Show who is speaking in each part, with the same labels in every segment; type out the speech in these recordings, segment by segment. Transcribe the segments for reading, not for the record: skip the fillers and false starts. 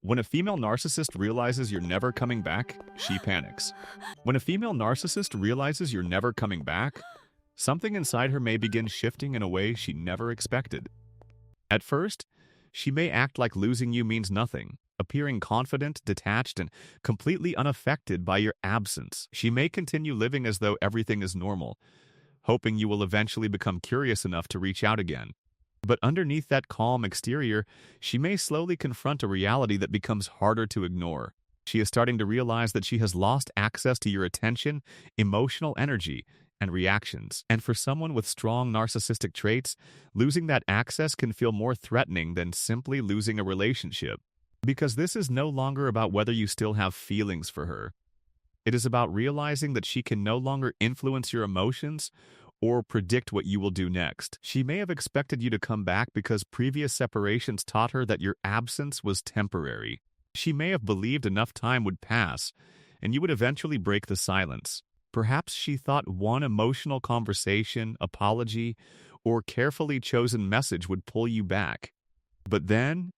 Speaker 1: When a female narcissist realizes you're never coming back, she panics. When a female narcissist realizes you're never coming back, something inside her may begin shifting in a way she never expected. At first, she may act like losing you means nothing, appearing confident, detached, and completely unaffected by your absence. She may continue living as though everything is normal, hoping you will eventually become curious enough to reach out again. But underneath that calm exterior, she may slowly confront a reality that becomes harder to ignore. She is starting to realize that she has lost access to your attention, emotional energy, and reactions. And for someone with strong narcissistic traits, losing that access can feel more threatening than simply losing a relationship. Because this is no longer about whether you still have feelings for her. It is about realizing that she can no longer influence your emotions or predict what you will do next. She may have expected you to come back because previous separations taught her that your absence was temporary. She may have believed enough time would pass, and you would eventually break the silence. Perhaps she thought one emotional conversation, apology, or carefully chosen message would pull you back. But then,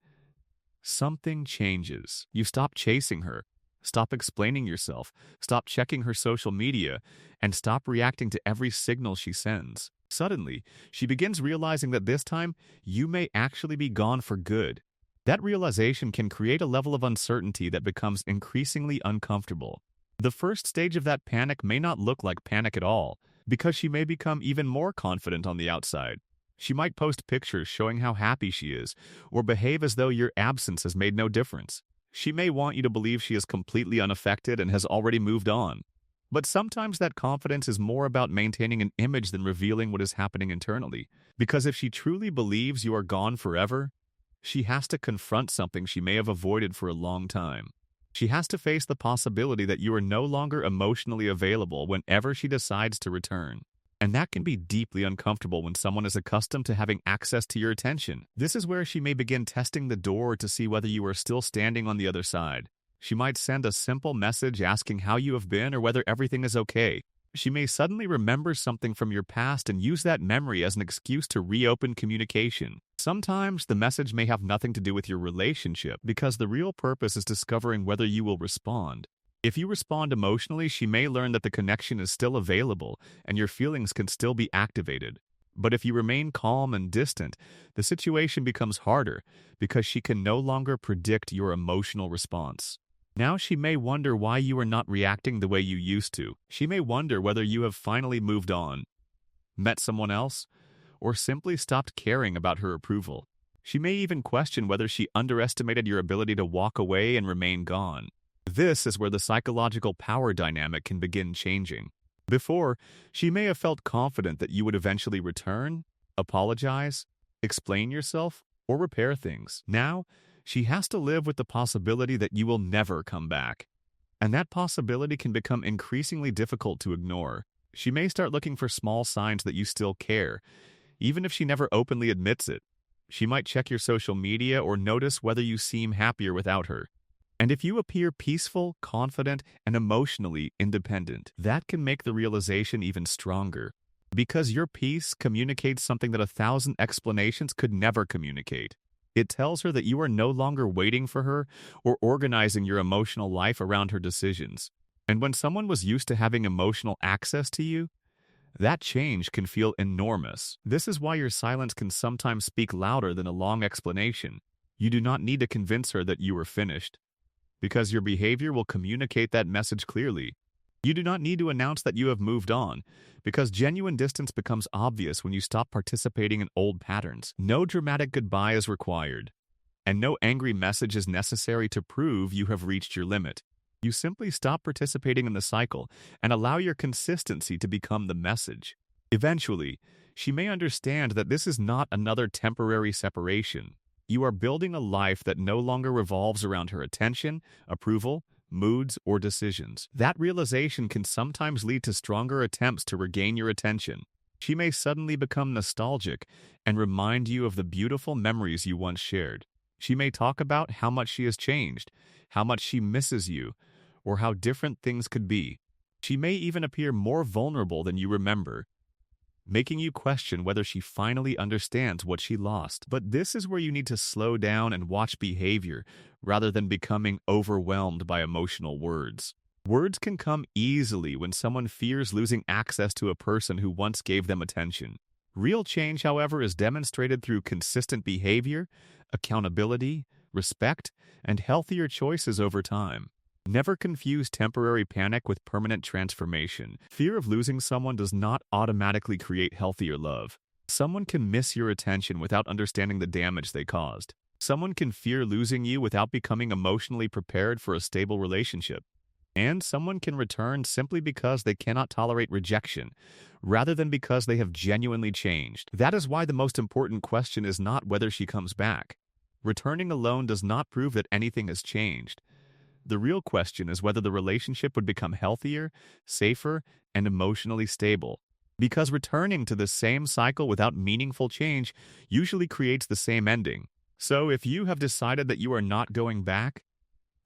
Speaker 1: something changes. You stop chasing her. Stop explaining yourself, stop checking her social media, and stop reacting to every signal she sends. Suddenly, she begins realizing that this time, you may actually be gone for good. That realization can create a level of uncertainty that becomes increasingly uncomfortable. The first stage of that panic may not look like panic at all, because she may become even more confident on the outside. She might post pictures showing how happy she is, or behave as though your absence has made no difference. She may want you to believe she is completely unaffected and has already moved on. But sometimes that confidence is more about maintaining an image than revealing what is happening internally. Because if she truly believes you are gone forever, she has to confront something she may have avoided for a long time. She has to face the possibility that you are no longer emotionally available whenever she decides to return. And that can be deeply uncomfortable when someone is accustomed to having access to your attention. This is where she may begin testing the door to see whether you are still standing on the other side. She might send a simple message asking how you have been or whether everything is okay. She may suddenly remember something from your past and use that memory as an excuse to reopen communication. Sometimes the message may have nothing to do with your relationship because the real purpose is discovering whether you will respond. If you respond emotionally, she may learn that the connection is still available and your feelings can still be activated. But if you remain calm and distant, the situation becomes harder because she can no longer predict your emotional response. Now she may wonder why you are not reacting the way you used to. She may wonder whether you have finally moved on, met someone else, or simply stopped caring about her approval. She may even question whether she underestimated your ability to walk away and remain gone. This is where the psychological power dynamic can begin changing. Before, she may have felt confident that you would eventually return, apologize, explain yourself, or repair things. Now, she has to live with the possibility that you will never come back. And that possibility can become increasingly difficult to ignore. She may start looking for small signs that you still care, even if she never openly admits it. She might check your social media or notice whether you seem happier without her. And if you appear peaceful, confident, and emotionally independent, that can make the realization even stronger. Because your peace communicates something that 1,000 explanations could never communicate. It tells her that you are no longer waiting for her or organizing your emotional life around her decisions. And when someone was used to having emotional access to you, that change can feel enormous. This is why your silence can sometimes speak louder than a long explanation. You do not need to convince her that you are finished, because your behavior will communicate that message clearly. You do not need to announce that you have moved on, because genuine distance becomes obvious when you stop participating in old patterns. No dramatic goodbye is required, and no angry message is necessary to prove you have reached your limit. You simply stop participating in the cycle and allow your consistency to become the message. Eventually, she may understand that this is not another temporary separation. You are building a life that no longer revolves around her attention, approval, moods, or decisions. That realization can sometimes lead to stronger attempts to regain your attention. She may suddenly become nostalgic and remind you of the beautiful memories you once shared. She may talk about how much she has changed, how much she misses you, or how different things could be. She may even appear more vulnerable than you remember. making you question whether she finally understands what she lost. But this is where you need to slow down and watch behavior rather than becoming overwhelmed by emotional words. Words can come easily when someone fears losing access to a person who once gave them attention. Real change, however, is demonstrated through consistent behavior, accountability, respect, and healthier choices over time. Never confuse temporary panic with permanent transformation. Fear of losing someone does not automatically create healthier love. Someone can miss your attention without understanding the damage they caused. Someone can fear losing you without becoming emotionally prepared for a stable relationship. And someone can return simply because they cannot tolerate rejection, rather than because they have genuinely changed. That is why the most important question is not whether she comes back. Returning alone does not prove that anything has changed. The real question is whether the relationship would become healthier, safer, and emotionally stable. Because returning to the same cycle without meaningful change usually creates the same ending. So if you have decided that you are not going back,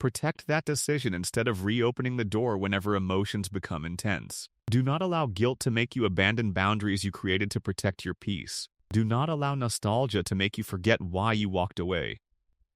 Speaker 1: protect that decision instead of reopening the door whenever emotions become intense. Do not allow guilt to make you abandon boundaries you created to protect your peace. Do not allow nostalgia to make you forget why you walked away.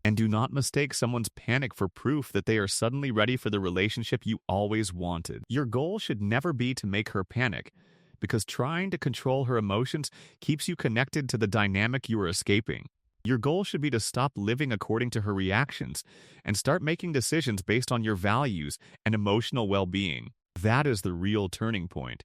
Speaker 1: And do not mistake someone's panic for proof that they are suddenly ready for the relationship you always wanted. Your goal should never be to make her panic, because trying to control her emotions keeps you connected to the dynamic you are escaping. Your goal should be to stop living according to her reactions and start making decisions based on your values and emotional well-being. That is the real turning point.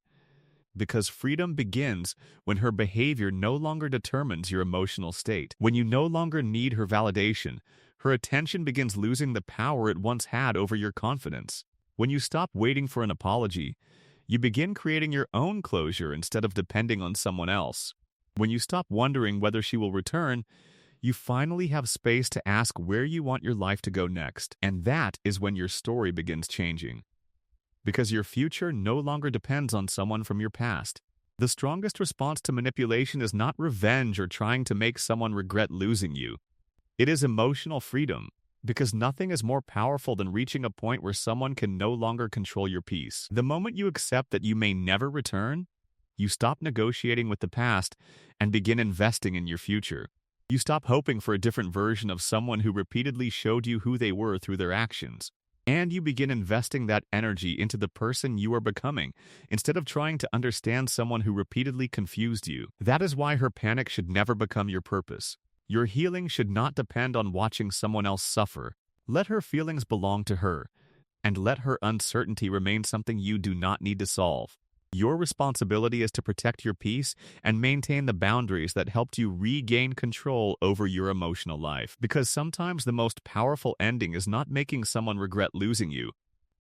Speaker 1: Because freedom begins when her behavior no longer determines your emotional state. When you no longer need her validation, her attention begins losing the power it once had over your confidence. When you stop waiting for an apology, you begin creating your own closure instead of depending on someone else. When you stop wondering whether she will return, you finally have space to ask where you want your life to go next. And that is when your story begins changing. Because your future no longer depends on someone from your past. The strongest response to manipulation is not revenge or trying to make someone regret losing you. It is emotional freedom, because nothing is more powerful than reaching a point where someone can no longer control your peace. The moment you accept that you may never return, you stop negotiating with the past and begin investing in your future. You stop hoping for a different version of someone who repeatedly showed you who they were through their actions. And you begin investing that energy into the person you are becoming, instead of trying to understand someone who repeatedly confused you. That is why her panic should never become your purpose. Your healing should not depend on watching someone else suffer. Let her feelings belong to her, and let her uncertainty remain something you do not need to solve. Your responsibility is to protect your peace and maintain the boundaries that helped you regain control over your emotional life. Because sometimes the most powerful ending is not making someone regret losing you,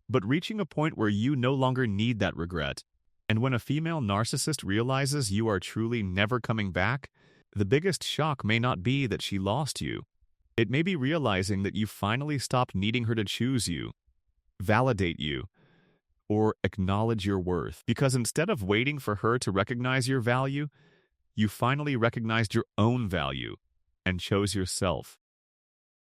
Speaker 1: but reaching a point where you no longer need that regret. And when a female narcissist realizes you are truly never coming back, the biggest shock may not be that she lost you. It may be realizing that you finally stopped needing her to choose you, validate you, or acknowledge your worth. Because instead of waiting for her to recognize your value, you finally recognized your own value and chose yourself.